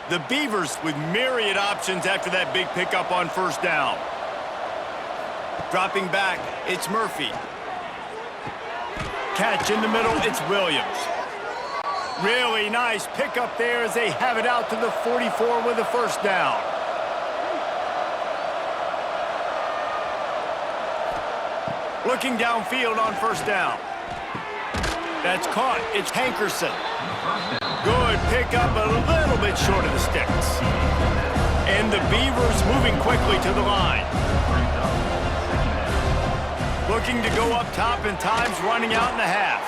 The Beavers with myriad options after that big pickup on first down. Dropping back, it's Murphy. Catch in the middle, it's Williams. Really nice pickup there as they have it out to the 44 with a first down. Looking downfield on first down. That's caught. It's Hankerson. Good pickup, a little bit short of the sticks. And the Beavers moving quickly to the line. Looking to go up top, and time's running out in the half.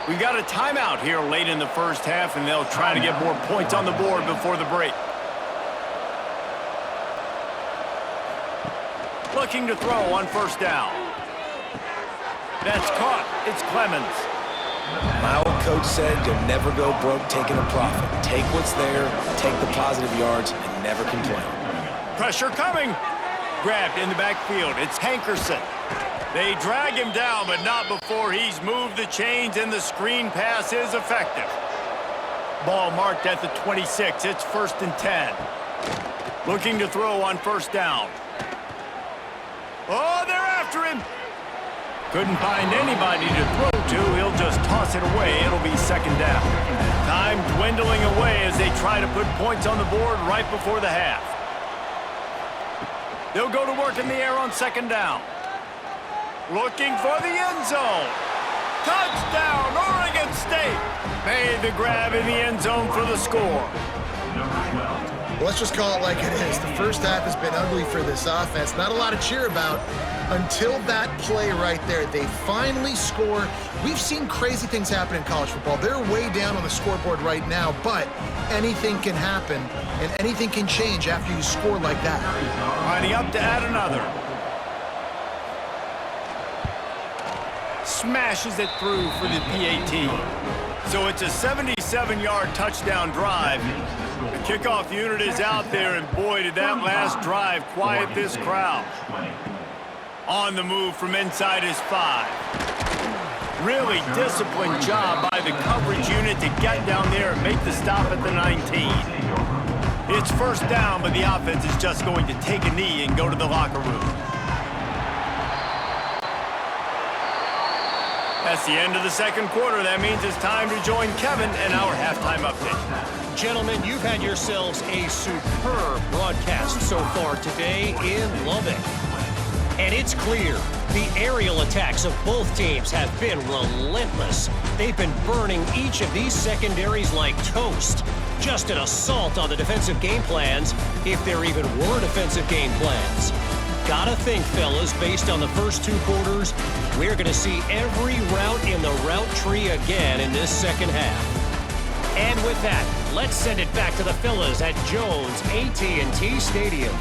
We've got a timeout here late in the first half, and they'll try to get more points on the board before the break. Looking to throw on first down. That's caught. It's Clemens. My old coach said you'll never go broke taking a profit. Take what's there, take the positive yards, and never complain. Pressure coming. Grabbed in the backfield. It's Hankerson. They drag him down, but not before he's moved the chains, and the screen pass is effective. Ball marked at the 26. It's first and 10. Looking to throw on first down. Oh, they're after him. Couldn't find anybody to throw to. He'll just toss it away. It'll be second down. Time dwindling away as they try to put points on the board right before the half. They'll go to work in the air on second down. Looking for the end zone. Touchdown, Oregon State. Made the grab in the end zone for the score. Let's just call it like it is. The first half has been ugly for this offense. Not a lot to cheer about until that play right there. They finally score. We've seen crazy things happen in college football. They're way down on the scoreboard right now, but anything can happen, and anything can change after you score like that. Lining up to add another. Smashes it through for the PAT. So it's a 77-yard touchdown drive. The kickoff unit is out there, and boy, did that last drive quiet this crowd. On the move from inside his 5. Really disciplined job by the coverage unit to get down there and make the stop at the 19. It's first down, but the offense is just going to take a knee and go to the locker room. That's the end of the second quarter. That means it's time to join Kevin and our halftime update. Gentlemen, you've had yourselves a superb broadcast so far today in Lubbock. And it's clear the aerial attacks of both teams have been relentless. They've been burning each of these secondaries like toast. Just an assault on the defensive game plans, if there even were defensive game plans. Gotta think, fellas, based on the first two quarters, we're going to see every route in the route tree again in this second half. And with that, let's send it back to the fellas at Jones AT&T Stadium.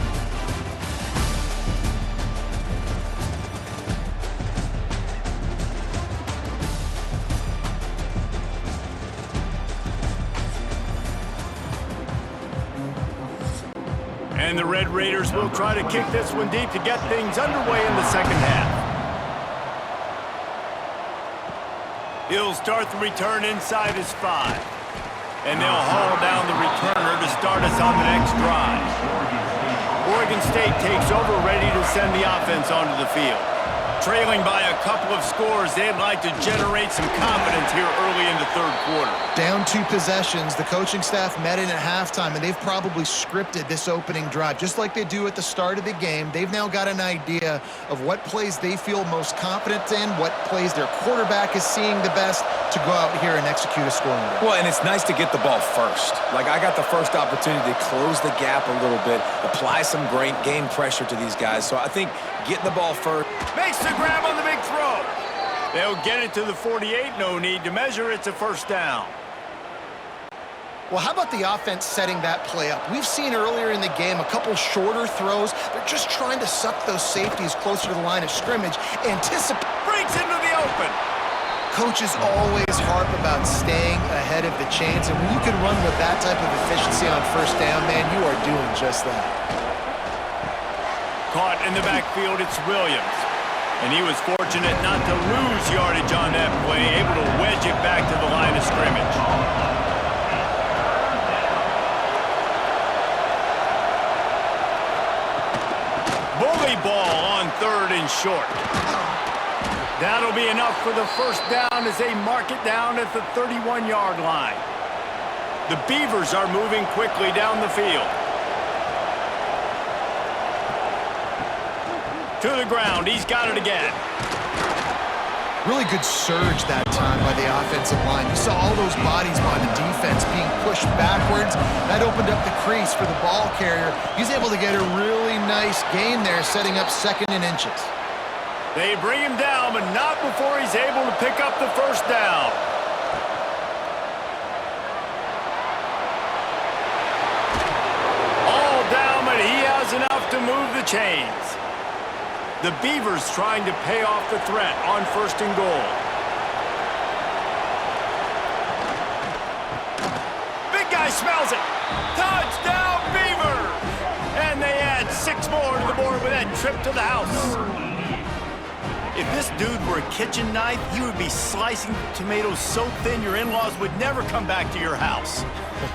And the Red Raiders will try to kick this one deep to get things underway in the second half. He'll start the return inside his 5. And they'll haul down the returner to start us on the next drive. Oregon State takes over, ready to send the offense onto the field. Trailing by a couple of scores, they'd like to generate some confidence here early in the third quarter. Down 2 possessions, the coaching staff met in at halftime, and they've probably scripted this opening drive. Just like they do at the start of the game, they've now got an idea of what plays they feel most confident in, what plays their quarterback is seeing the best to go out here and execute a scoring drive. Well, and it's nice to get the ball first. Like, I got the first opportunity to close the gap a little bit, apply some great game pressure to these guys. So I think getting the ball first. Makes the grab on the big throw. They'll get it to the 48. No need to measure. It's a first down. Well, how about the offense setting that play up? We've seen earlier in the game a couple shorter throws. They're just trying to suck those safeties closer to the line of scrimmage. Breaks into the open. Coaches always harp about staying ahead of the chains, and when you can run with that type of efficiency on first down, man, you are doing just that. Caught in the backfield, it's Williams. And he was fortunate not to lose yardage on that play, able to wedge it back to the line of scrimmage. Bully ball on 3rd and short. That'll be enough for the first down as they mark it down at the 31-yard line. The Beavers are moving quickly down the field. To the ground, he's got it again. Really good surge that time by the offensive line. You saw all those bodies by the defense being pushed backwards. That opened up the crease for the ball carrier. He's able to get a really nice gain there, setting up 2nd and inches. They bring him down, but not before he's able to pick up the first down. All down, but he has enough to move the chains. The Beavers trying to pay off the threat on 1st and goal. Big guy smells it. Touchdown, Beavers! And they add 6 more to the board with that trip to the house. If this dude were a kitchen knife, he would be slicing tomatoes so thin your in-laws would never come back to your house.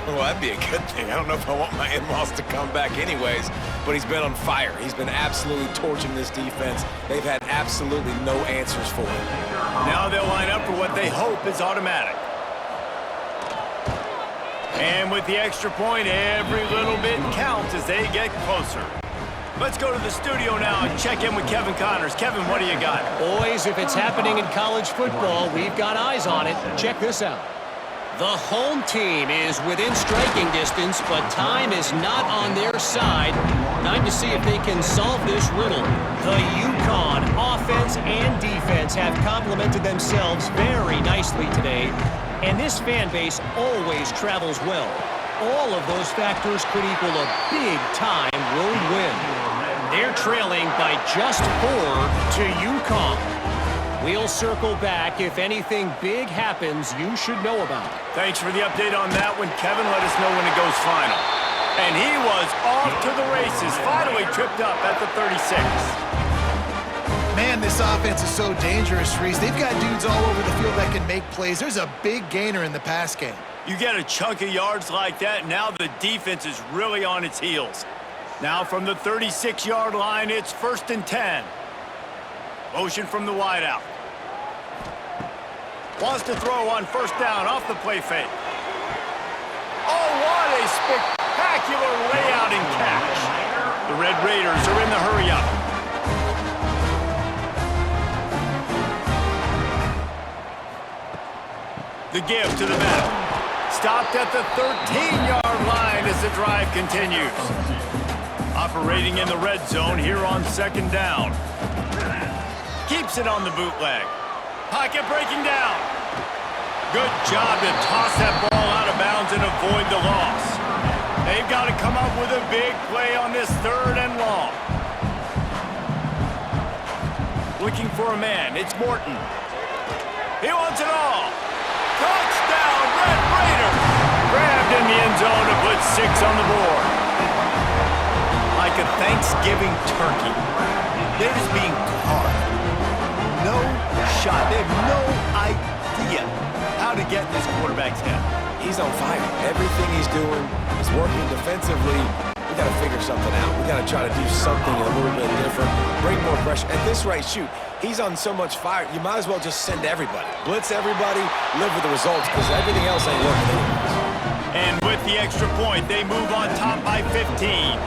Well, that'd be a good thing. I don't know if I want my in-laws to come back anyways, but he's been on fire. He's been absolutely torching this defense. They've had absolutely no answers for him. Now they'll line up for what they hope is automatic. And with the extra point, every little bit counts as they get closer. Let's go to the studio now and check in with Kevin Connors. Kevin, what do you got? Boys, if it's happening in college football, we've got eyes on it. Check this out. The home team is within striking distance, but time is not on their side. Time to see if they can solve this riddle. The UConn offense and defense have complemented themselves very nicely today, and this fan base always travels well. All of those factors could equal a big-time road win. They're trailing by just 4 to UConn. We'll circle back if anything big happens you should know about. Thanks for the update on that one, Kevin. Let us know when it goes final. And he was off to the races, finally tripped up at the 36. Man, this offense is so dangerous, Reese. They've got dudes all over the field that can make plays. There's a big gainer in the pass game. You get a chunk of yards like that, now the defense is really on its heels. Now from the 36-yard line, it's 1st and 10. Motion from the wideout. Wants to throw on 1st down off the play fake. Oh, what a spectacular layout and catch. The Red Raiders are in the hurry-up. The give to the back. Stopped at the 13-yard line as the drive continues. Operating in the red zone here on 2nd down. Keeps it on the bootleg. Pocket breaking down. Good job to toss that ball out of bounds and avoid the loss. They've got to come up with a big play on this 3rd and long. Looking for a man. It's Morton. He wants it all. Touchdown, Red Raiders! Grabbed in the end zone to put 6 on the board. like a Thanksgiving turkey. They're just being carved. No shot. They have no idea how to get in this quarterback's head. He's on fire. Everything he's doing is working defensively. We got to figure something out. We got to try to do something a little bit different, bring more pressure. At this rate, shoot, he's on so much fire, you might as well just send everybody. Blitz everybody, live with the results, because everything else ain't working anyways. And with the extra point, they move on top by 15.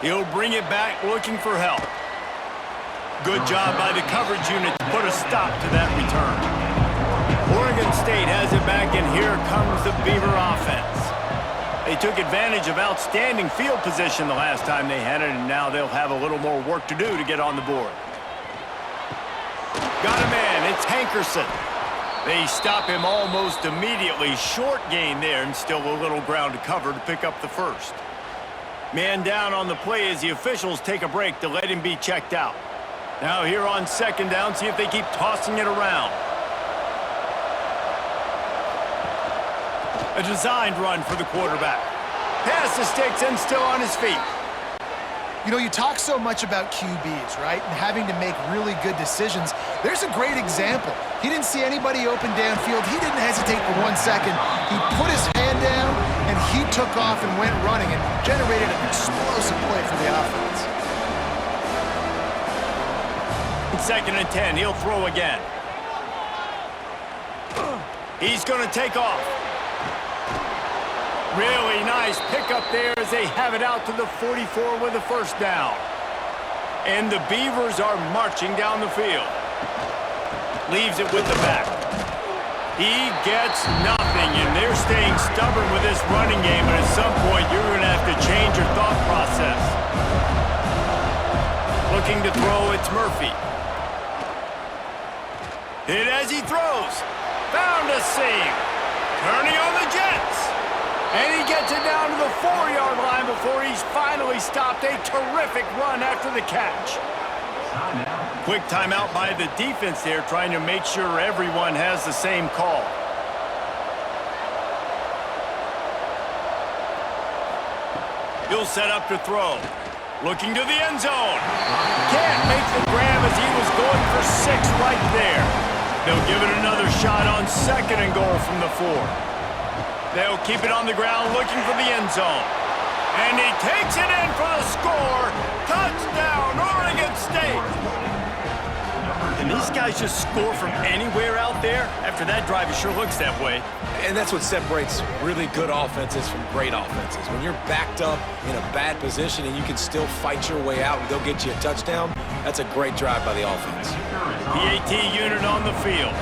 He'll bring it back looking for help. Good job by the coverage unit to put a stop to that return. Oregon State has it back, and here comes the Beaver offense. They took advantage of outstanding field position the last time they had it, and now they'll have a little more work to do to get on the board. Got a man, it's Hankerson. They stop him almost immediately. Short gain there, and still a little ground to cover to pick up the first. Man down on the play as the officials take a break to let him be checked out. Now here on second down, see if they keep tossing it around. A designed run for the quarterback. Pass the sticks and still on his feet. You know, you talk so much about QBs, right? And having to make really good decisions. There's a great example. He didn't see anybody open downfield. He didn't hesitate for 1 second. He put his hand down, and he took off and went running and generated an explosive play for the offense. Second and 10, he'll throw again. He's going to take off. Really nice pickup there as they have it out to the 44 with a first down. And the Beavers are marching down the field. Leaves it with the back. He gets nothing, and they're staying stubborn with this running game, and at some point you're going to have to change your thought process. Looking to throw, it's Murphy. Hit as he throws. Found a seam. Turning on the Jets. And he gets it down to the 4-yard line before he's finally stopped. A terrific run after the catch. Quick timeout by the defense there, trying to make sure everyone has the same call. He'll set up to throw. Looking to the end zone. Can't make the grab as he was going for 6 right there. They'll give it another shot on second and goal from the 4. They'll keep it on the ground looking for the end zone. And he takes it in for the score. Touchdown, Oregon State. Can these guys just score from anywhere out there? After that drive, it sure looks that way. And that's what separates really good offenses from great offenses. When you're backed up in a bad position and you can still fight your way out and go get you a touchdown, that's a great drive by the offense. PAT unit on the field.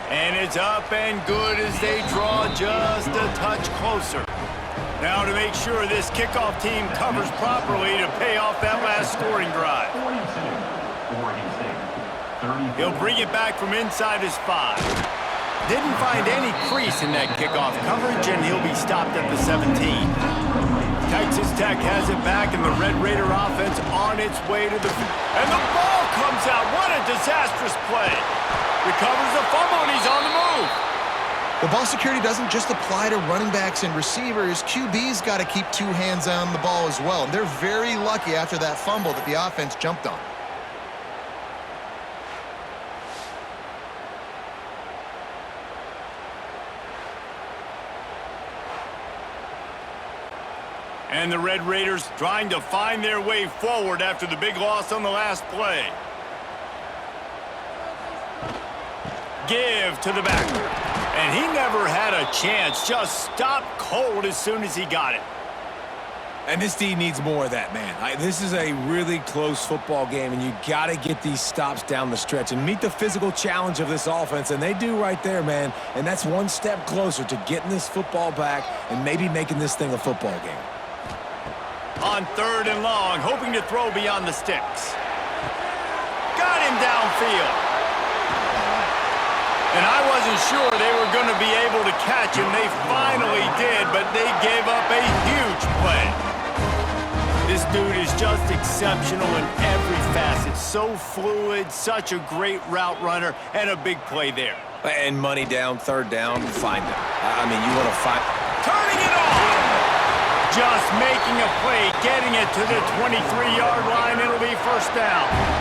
And it's up and good as they draw just a touch closer. Now to make sure this kickoff team covers properly to pay off that last scoring drive. He'll bring it back from inside his 5. Didn't find any crease in that kickoff coverage, and he'll be stopped at the 17. Texas Tech has it back, and the Red Raider offense on its way to the field. And the ball comes out. What a disastrous play. Recovers the fumble, and he's on the move. Well, ball security doesn't just apply to running backs and receivers. QB's got to keep 2 hands on the ball as well. And they're very lucky after that fumble that the offense jumped on. And the Red Raiders trying to find their way forward after the big loss on the last play. Give to the back. And he never had a chance. Just stopped cold as soon as he got it. And this D needs more of that, man. This is a really close football game, and you got to get these stops down the stretch and meet the physical challenge of this offense, and they do right there, man. And that's one step closer to getting this football back and maybe making this thing a football game. On 3rd and long, hoping to throw beyond the sticks. Got him downfield. And I wasn't sure they were going to be able to catch him. They finally did, but they gave up a huge play. This dude is just exceptional in every facet. So fluid, such a great route runner, and a big play there. And money down, third down, find them. I mean, you want to find... Turning it on! Just making a play, getting it to the 23-yard line. It'll be first down.